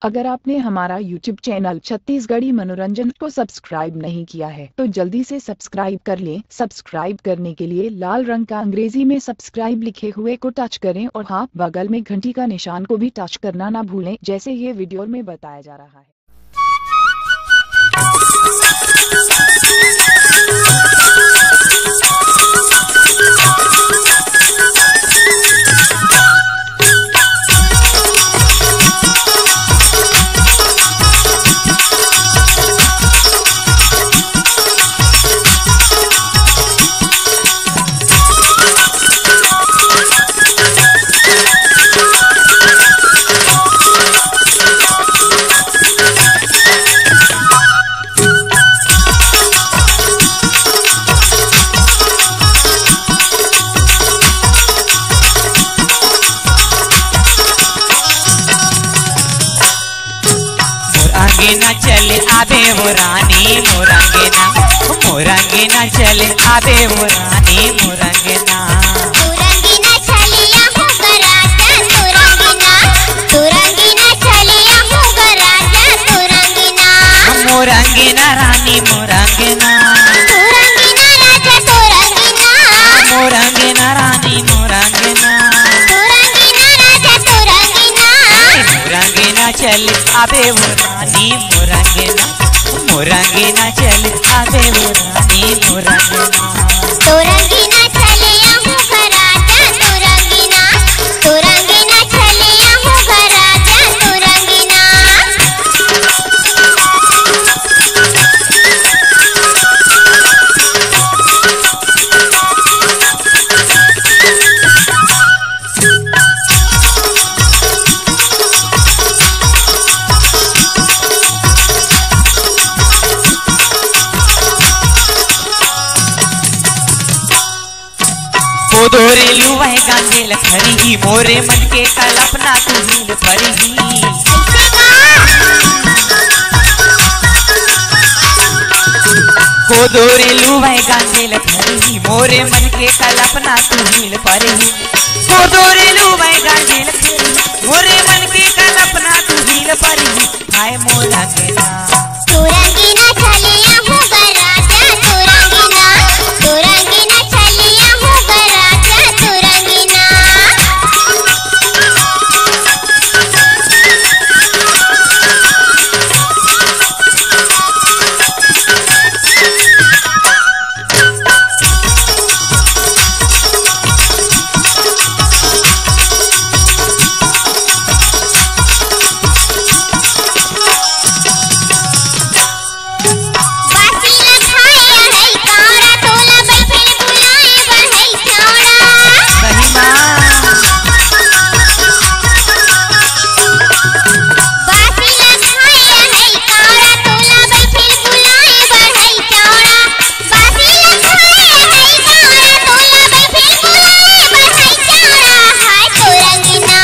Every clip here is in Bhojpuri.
अगर आपने हमारा YouTube चैनल छत्तीसगढ़ी मनोरंजन को सब्सक्राइब नहीं किया है तो जल्दी से सब्सक्राइब कर लें। सब्सक्राइब करने के लिए लाल रंग का अंग्रेजी में सब्सक्राइब लिखे हुए को टच करें और हाँ, बगल में घंटी का निशान को भी टच करना ना भूलें, जैसे ये वीडियो में बताया जा रहा है। मोरंगीना चले आबे वो रानी मोरंगीना चले आबे वो रानी मोरंगीना चलिया हो राजा तुरंगीना चलिया हो राजा तुरंगीना मोरंगीना रानी मोरंगीना राजा तुरंगीना मोरंगीना रानी मोरंगीना राजा तुरंगीना मोरंगीना चले आबे वो रानी मोरंगीना चले आबे वो रानी मोरंगीना चलिया हो राजा तुरंगीना चलिया हो राजा तुरंगीना दोरे लुवाए गांजेल खरी मोरे मन के कल्पना तू भूल पड़ी दोरे लुवाए गांजेल खरी मोरे मन के कल्पना तू भूल पड़ी दोरे लुवाए गांजेल खरी मोरे मन के कल्पना तू भूल पड़ी हाय मोरंगीना चलिया हो राजा तुरंगीना चलिया हो राजा तुरंगीना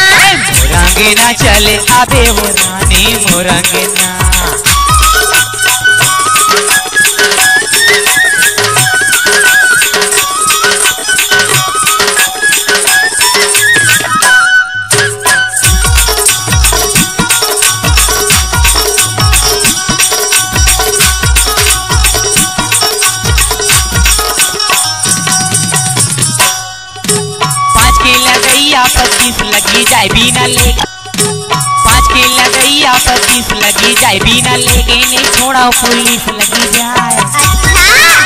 मोरंगीना चले आबे वो रानी मोरंगीना पाँच की लगैया 25 लगी जाए बिना ले 5 की लगैया 25 लगी जाए बिना लेके नहीं छोड़ा पुलिस लगी जाए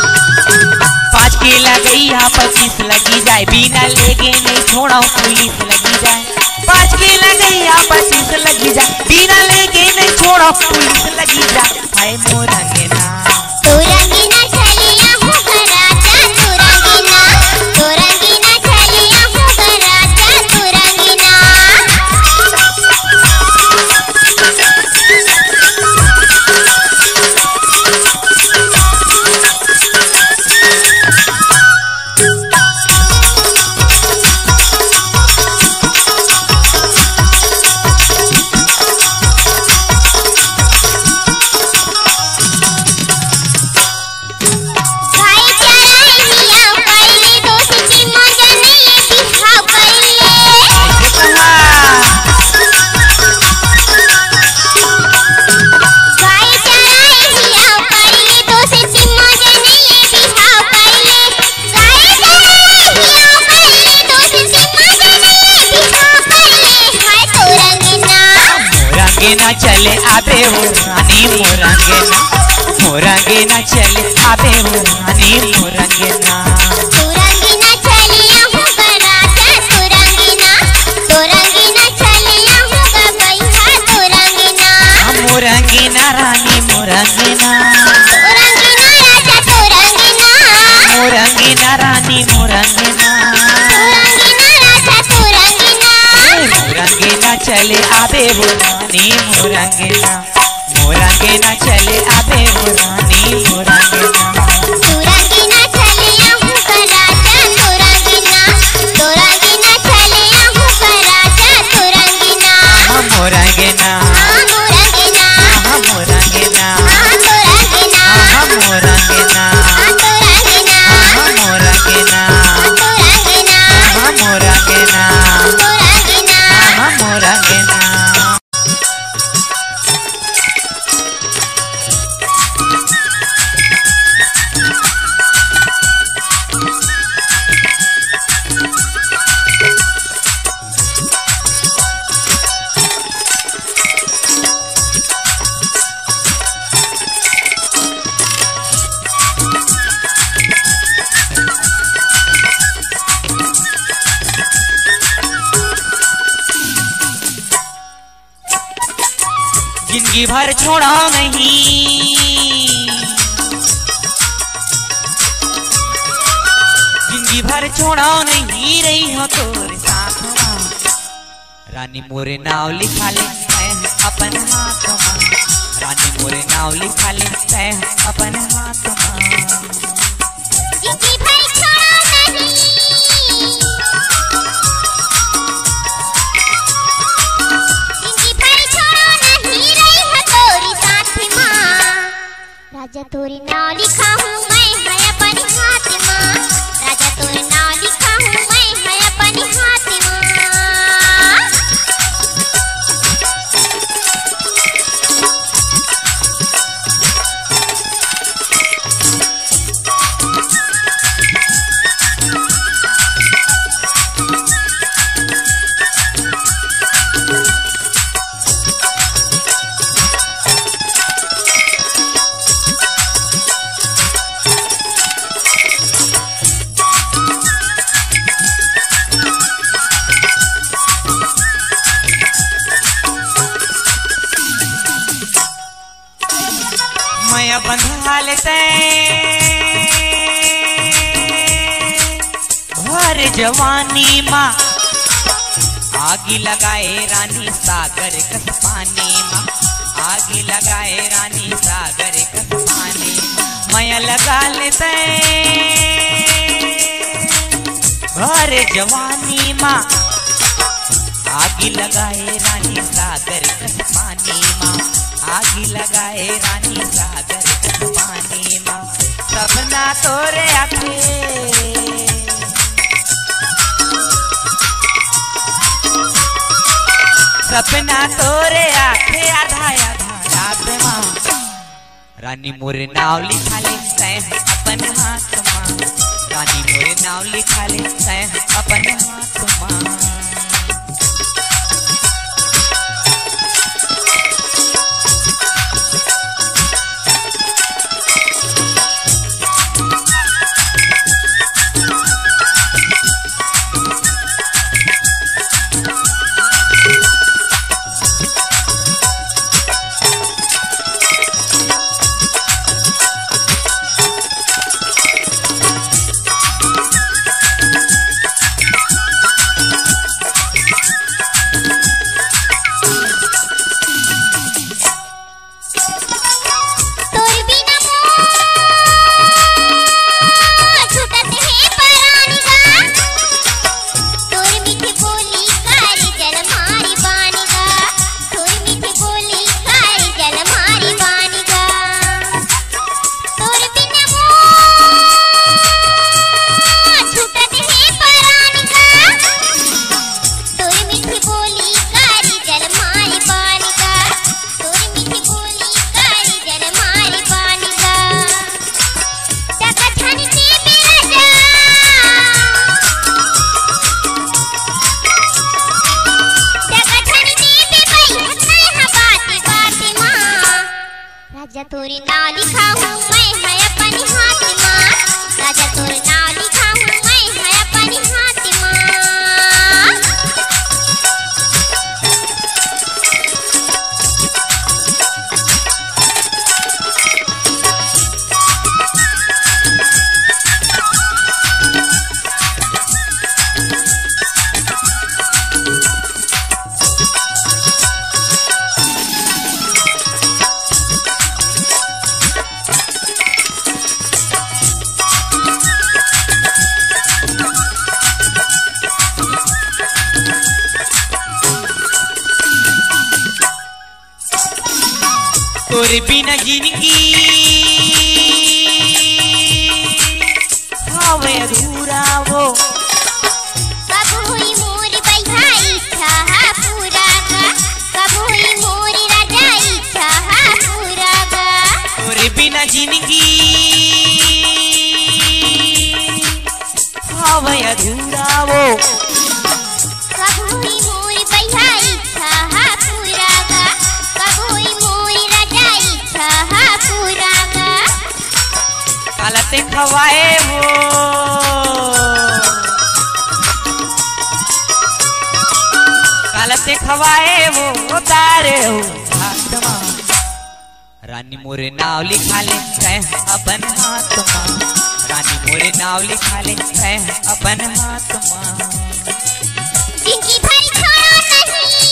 5 की लगैया 25 लगी जाए बिना लेके नहीं छोड़ा पुलिस लगी जाए 5 की लगैया 25 लगी जाए बिना लेके नहीं छोड़ा पुलिस लगी जाए हाय मोरंगीना चलिया हो राजा तुरंगीना चलिया हो राजा तुरंगीना ना चले आबे हो रानी मोरंगना, मोरंगना चले आबे हो रानी मोरंगना। तुरंगिना चलिया हूँ राजा तुरंगिना, तुरंगिना चलिया हूँ भैया तुरंगिना। मोरंगना रानी मोरंगना, तुरंगिना राजा तुरंगिना, मोरंगना रानी मोरंगना। तुरंगिना राजा तुरंगिना। मोरंगना चले आबे हो रानी मोरंगना, मोरंगना चले आबे हो रानी मोरंगना। तुरंगिना चलिया हूँ राजा तुरंगिना, तुरंगिना चलिया हूँ राजा तुरंगिना। मोरंगना, मोरंगिना, मोरंगना, तुरंगिना, मोरंगना, तुरंगिना, मोरंगना, तुरंगिना, मोरंगना, तुरंगिना। मोरंगना। जिंदगी भर छोड़ा नहीं, जिंदगी भर छोड़ा नहीं रही हो तोरे साथ माँ। रानी मोरे नाव लिखा ले मैं अपन हाथ माँ, रानी मोरे नाव लिखा ले मैं अपन हाथ माँ। जिंदगी भर छोड़ा नहीं, जिंदगी भर छोड़ा नहीं रही है तोरी साथ माँ। राजा तोरी नाव लिखा हूँ मैं है अपनी हाथ माँ, राजा तोरी नाव लिखा हूँ मैं है अपनी हाथ माँ। मैं बंधा लेते भर जवानी माँ, आगी लगाए रानी सागर कस पानी माँ, आगी लगाए रानी सागर कस पानी। मैं लगा लेते भर जवानी माँ, आगी लगाए रानी सागर कस पानी माँ, आगी लगाए रानी सागर कस पानी माँ। सपना तोरे आखे, सपना तोरे आखे आधा आधा रात माँ। रानी मोरे नाव लिखा ले तैं अपन हाथ माँ, रानी मोरे नाव लिखा ले तैं अपन हाथ माँ। राजा तोरे नाव लिखा हूँ मैं है अपनी हातिमा, राजा तोरे नाव लिखा हूँ मैं है अपनी हातिमा। तोरे बिना जिंदगी हवे अधूरा वो, कब हुई मोरी बैठा इच्छा पूरा गा, कब हुई मोरी राजा इच्छा पूरा गा। तोरे बिना जिंदगी हवे अधूरा वो, कब हुई मोरी बैठा इच्छा पूरा गा, कब हुई मोरी राजा इच्छा पूरा गा। कालते खवाए वो, कालते खवाए वो तारे हो हाथमा, रानी मोरे नाव लिखा ले अपन हाथमा, रानी मोरे नाव लिखा ले अपन हाथमा। जिंदगी भर छोड़ो नहीं,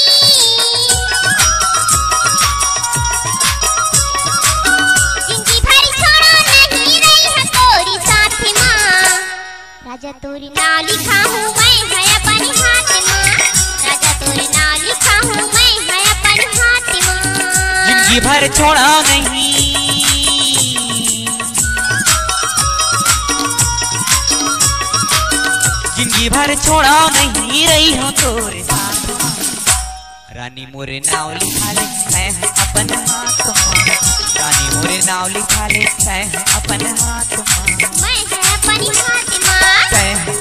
जिंदगी भर छोड़ो नहीं रही है तोरी साथ माँ, राजा तोरी नाव लिखा हूँ मैं है अपनी हातिमा, राजा तोरी नाव लिखा हूँ मैं है अपनी हातिमा। जिंदगी भर छोड़ा नहीं, जिंदगी भर छोड़ा नहीं रही हो तोरे साथ, रानी मोरे नाव लिखा ले अपन हाथमा, रानी मोरे नाव लिखा ले अपन हाथमा, मैं है अपनी हातिमा,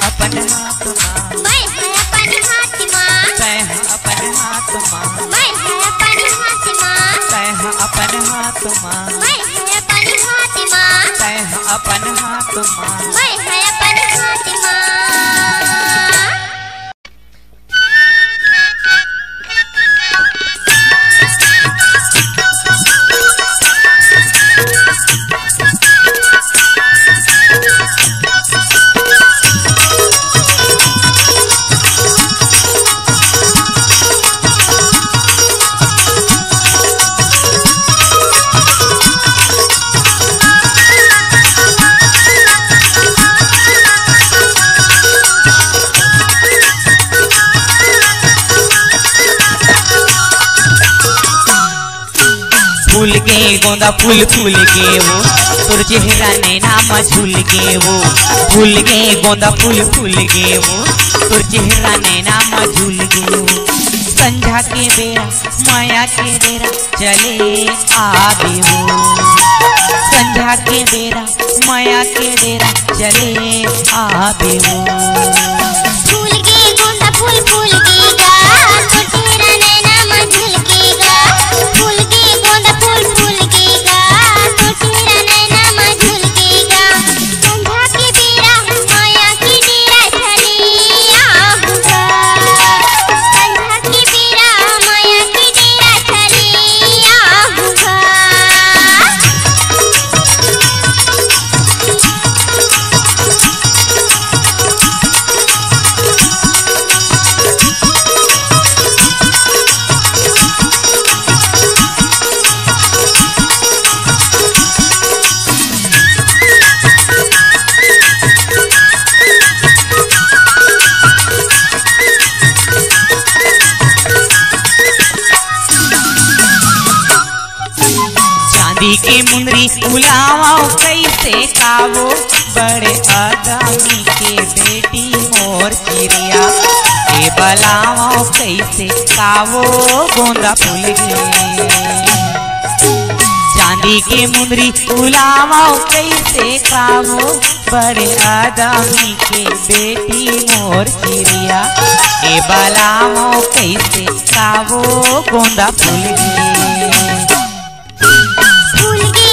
अपन हाथमा, मैं है अपनी हातिमा, अपन हाथमा, मैं है अपनी हातिमा, अपन हाथमा, मैं है अपनी हातिमा, अपन हाथमा। मैं है अपनी हातिमा। फूल के गोंदा फूल फूल के वो, तोर चेहरा नैना मझूल के वो, फूल के गोंदा फूल फूल के वो, तोर चेहरा नैना मझूल के वो। संझा के बेरा माया के डेरा चले आवे हो, संझा के बेरा माया के डेरा चले आवे हो। फूल के गोंदा फूल फूल के गा, तो तेरा नैना मझुल के गा, फूल के गोंदा फूल फूल के गा, तो तेरा नैना मझुल के गा। संझा के बेरा माया की डेरा चले आऊंगा, संझा के बेरा माया की डेरा चले आऊंगा। चांदी के मुंदरी उलावा कैसे कावो, बड़े आदमी के बेटी मोर चिड़िया, ए बलावा कैसे कावो गोंदा फूल गे। चांदी के मुंदरी उलावा कैसे कावो, बड़े आदमी के बेटी मोर चिड़िया, ए बलावा कैसे कावो गोंदा फूल गे। फूल के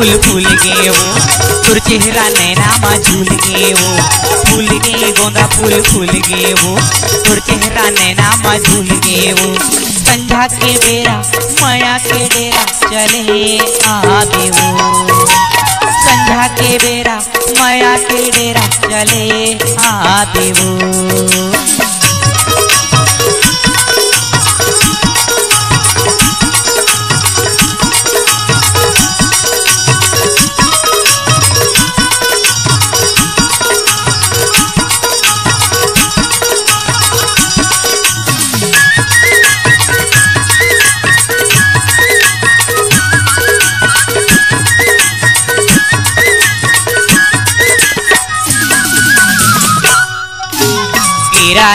फूल फूल गे वो तोर चेहरा नैना मा झूल गे वो फूल गे गोंदा फूल फूल गे वो तोर चेहरा नैना मा झूल गे वो संझा के बेरा माया के डेरा चले आवे वो संझा के बेरा माया के डेरा चले आवे वो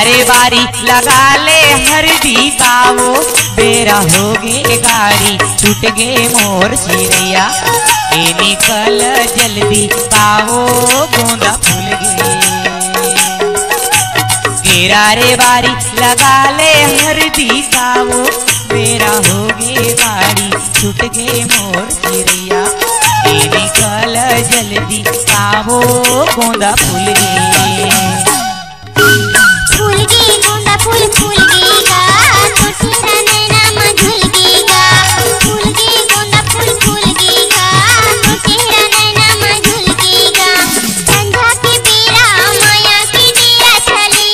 रे बारी लगा ले हरदी पावो बेरा हो गे गाड़ी छूट गे मोर चिड़ैया ए निकल जल्दी पावो गोंदा फूल गे गेरा रे बारी लगा ले हरदी पावो बेरा हो गे गाड़ी छूट गे मोर चिड़ैया ए निकल जल्दी पावो गोंदा फूल गे फूल फूल गेगा तो तेरा नैना मा झूल गेगा फूल गे गोंदा फूल फूल गेगा तो तेरा नैना मा झूल गेगा संझा के बेरा माया के डेरा चले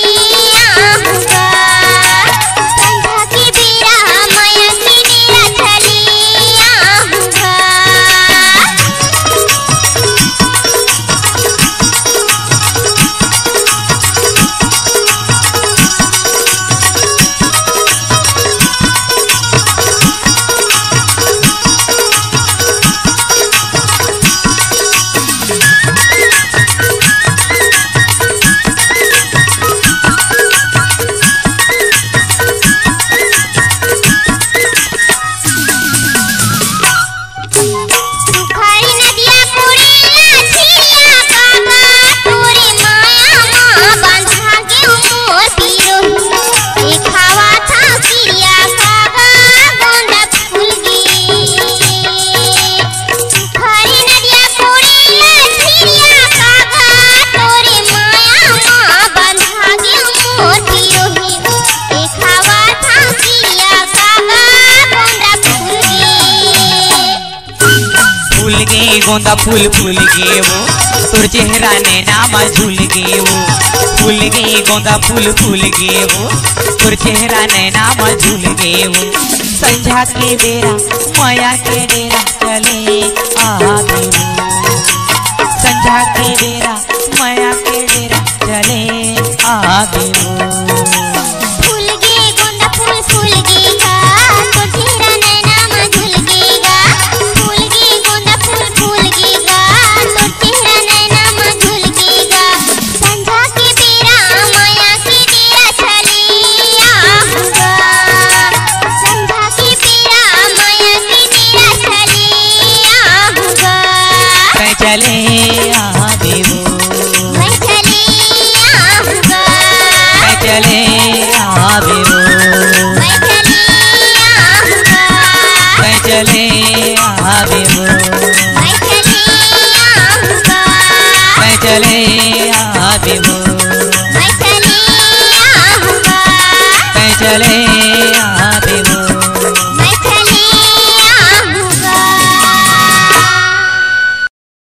आऊंगा संझा के बेरा माया के डेरा चले आऊंगा गोंदा फूल फूल गे वो तोर चेहरा नैना मा झूल गे वो फूल गे गोंदा फूल फूल गे वो तोर चेहरा नैना मा झूल गे वो संझा के बेरा माया के डेरा चले आवे वो संझा के बेरा माया के डेरा चले आवे वो फूल गे गोंदा फूल फूल गेगा तो तेरा नैना मा झूल गेगा फूल गे गोंदा फूल फूल गेगा तो तेरा नैना मा झूल गेगा संझा के बेरा माया के डेरा चले आऊंगा संझा के बेरा माया के डेरा चले आऊंगा चले